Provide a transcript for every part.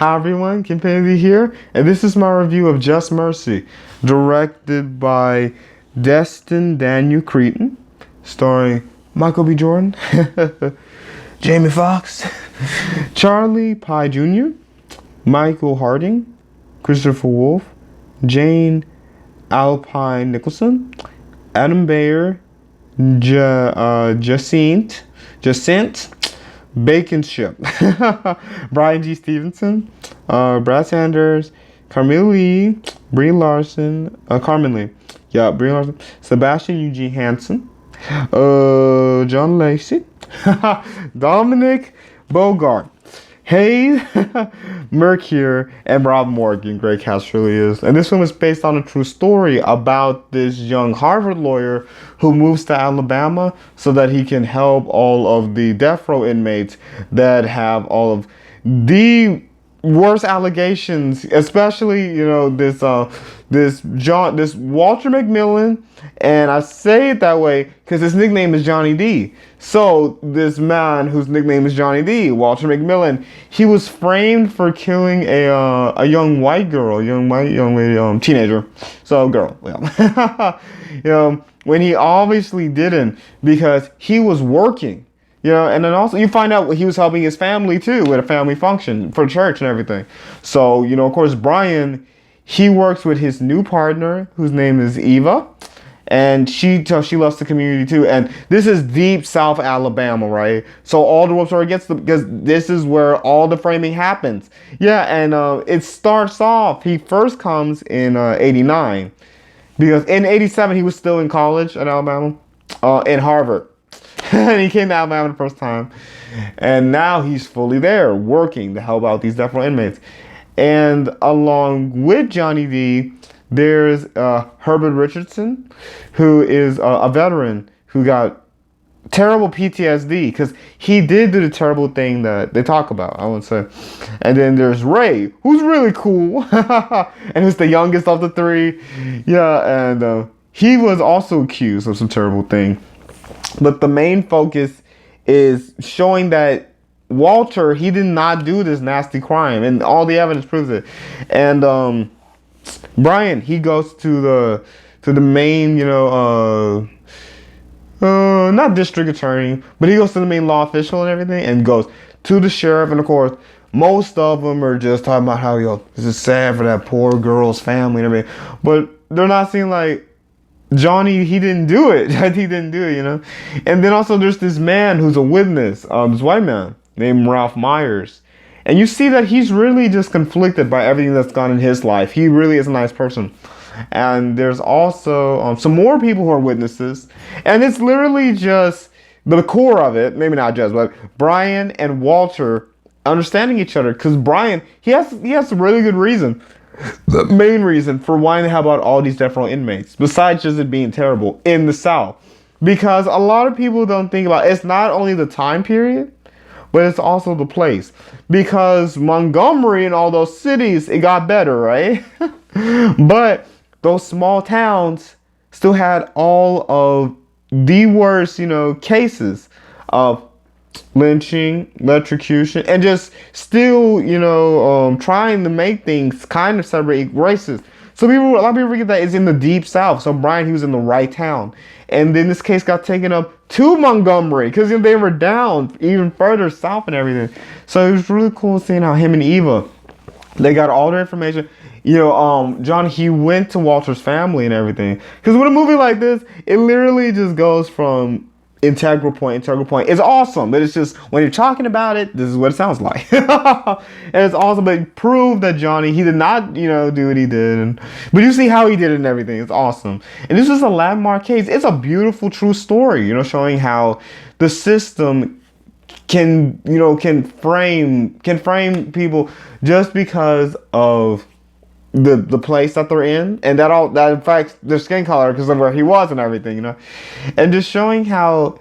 Hi everyone, Kenfinity here, and this is my review of Just Mercy, directed by Destin Daniel Cretton, starring Michael B. Jordan, Jamie Foxx, Charlie Pye Jr., Michael Harding, Christopher Wolf, Jane Alpine Nicholson, Adam Bayer, Jacinthe Baconship, Brian G. Stevenson, Brad Sanders, Carmel Lee, Brie Larson, Carmen Lee, yeah, Brie Larson, Sebastian Eugene Hansen, John Lacey, Dominic Bogart, Hayes Mercure, and Rob Morgan. Great cast really is. And this film is based on a true story about this young Harvard lawyer who moves to Alabama so that he can help all of the death row inmates that have all of the worst allegations, especially this Walter McMillan, and I say it that way because his nickname is Johnny D. So this man whose nickname is Johnny D, Walter McMillan, he was framed for killing a young white girl, young lady, teenager, so girl, yeah. When he obviously didn't, because he was working. And then also you find out he was helping his family too with a family function for church and everything. So, of course, Brian, he works with his new partner whose name is Eva, and she loves the community too. And this is deep South Alabama, right? So all the ropes are against them because this is where all the framing happens. Yeah, and it starts off, he first comes in 89 because in 87 he was still in college at Alabama, in Harvard. And he came to Alabama the first time. And now he's fully there, working to help out these death row inmates. And along with Johnny D, there's Herbert Richardson, who is a veteran who got terrible PTSD because he did do the terrible thing that they talk about, I would say. And then there's Ray, who's really cool, and who's the youngest of the three. Yeah, and he was also accused of some terrible thing. But the main focus is showing that Walter, he did not do this nasty crime, and all the evidence proves it. And Brian, he goes to the main, not district attorney, but he goes to the main law official and everything, and goes to the sheriff. And of course, most of them are just talking about how, this is sad for that poor girl's family and everything. But they're not seeing like, Johnny, he didn't do it. He didn't do it, And then also there's this man who's a witness, this white man named Ralph Myers. And you see that he's really just conflicted by everything that's gone in his life. He really is a nice person. And there's also some more people who are witnesses. And it's literally just the core of it, maybe not just, but Brian and Walter understanding each other. Because Brian, he has a really good reason. The main reason for wanting to help out all these death row inmates, besides just it being terrible in the South. Because a lot of people don't think about it. It's not only the time period, but it's also the place. Because Montgomery and all those cities, it got better, right? But those small towns still had all of the worst, cases of lynching, electrocution, and just still, trying to make things kind of separate races. So a lot of people forget that it's in the deep South. So Brian, he was in the right town. And then this case got taken up to Montgomery because they were down even further south and everything. So it was really cool seeing how him and Eva, they got all their information. John, he went to Walter's family and everything. Because with a movie like this, it literally just goes from integral point. It's awesome, but it's just when you're talking about it, this is what it sounds like. And it's awesome, but it proved that Johnny, he did not, do what he did, but you see how he did it and everything. It's awesome. And this is a landmark case. It's a beautiful, true story, showing how the system can frame people just because of the place that they're in, and that affects their skin color because of where he was and everything, and just showing how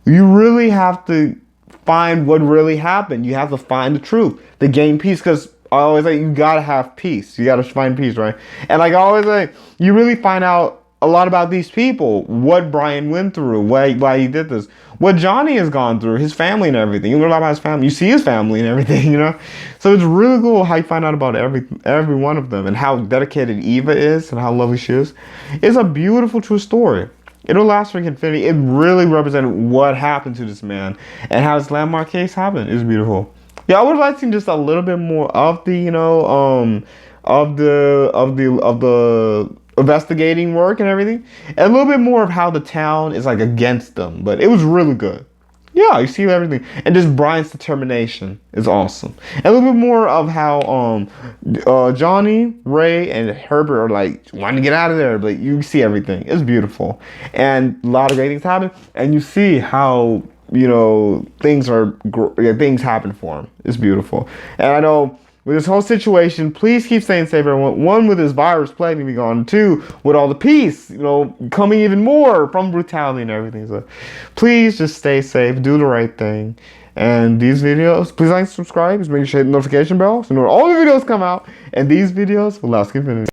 you really have to find what really happened. You have to find the truth to gain peace, because I always say you gotta have peace. You gotta find peace, right? And like I always say, you really find out a lot about these people, what Brian went through, why he did this, what Johnny has gone through, his family and everything. You learn a lot about his family. You see his family and everything, you know. So it's really cool how you find out about every one of them and how dedicated Eva is and how lovely she is. It's a beautiful true story. It'll last for infinity. It really represented what happened to this man and how his landmark case happened. It's beautiful. Yeah, I would like to see just a little bit more of the, you know, of the investigating work and everything, and a little bit more of how the town is like against them. But it was really good. Yeah, you see everything, and just Brian's determination is awesome. And a little bit more of how Johnny, Ray, and Herbert are like wanting to get out of there, but you see everything. It's beautiful, and a lot of great things happen, and you see how, you know, things happen for him. It's beautiful, and I know. With this whole situation, please keep staying safe, everyone. One, with this virus plague to be gone. Two, with all the peace, you know, coming even more from brutality and everything. So please just stay safe, do the right thing. And these videos, please like and subscribe. Just make sure you hit the notification bell so you know when all the videos come out. And these videos will last infinity.